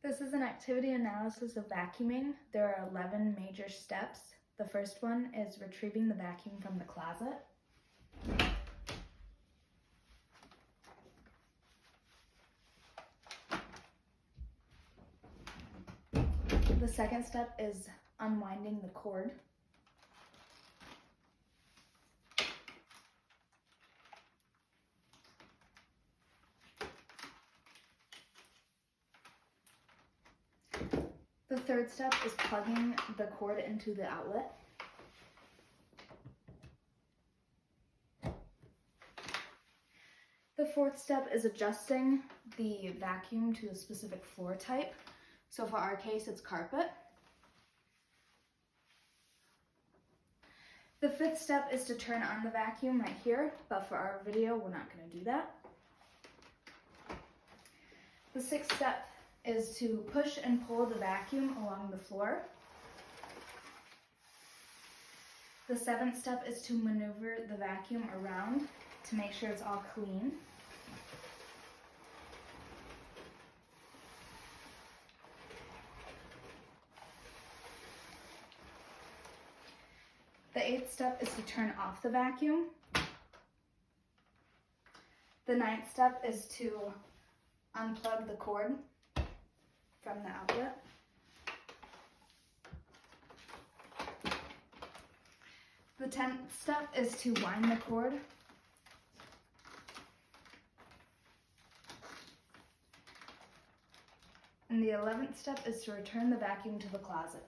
This is an activity analysis of vacuuming. There are 11 major steps. The first one is retrieving the vacuum from the closet. The second step is unwinding the cord. The third step is plugging the cord into the outlet. The fourth step is adjusting the vacuum to a specific floor type. So for our case, it's carpet. The fifth step is to turn on the vacuum right here, but for our video, we're not going to do that. The sixth step is to push and pull the vacuum along the floor. The seventh step is to maneuver the vacuum around to make sure it's all clean. The eighth step is to turn off the vacuum. The ninth step is to unplug the cord from the outlet. The 10th step is to wind the cord. And the 11th step is to return the vacuum to the closet.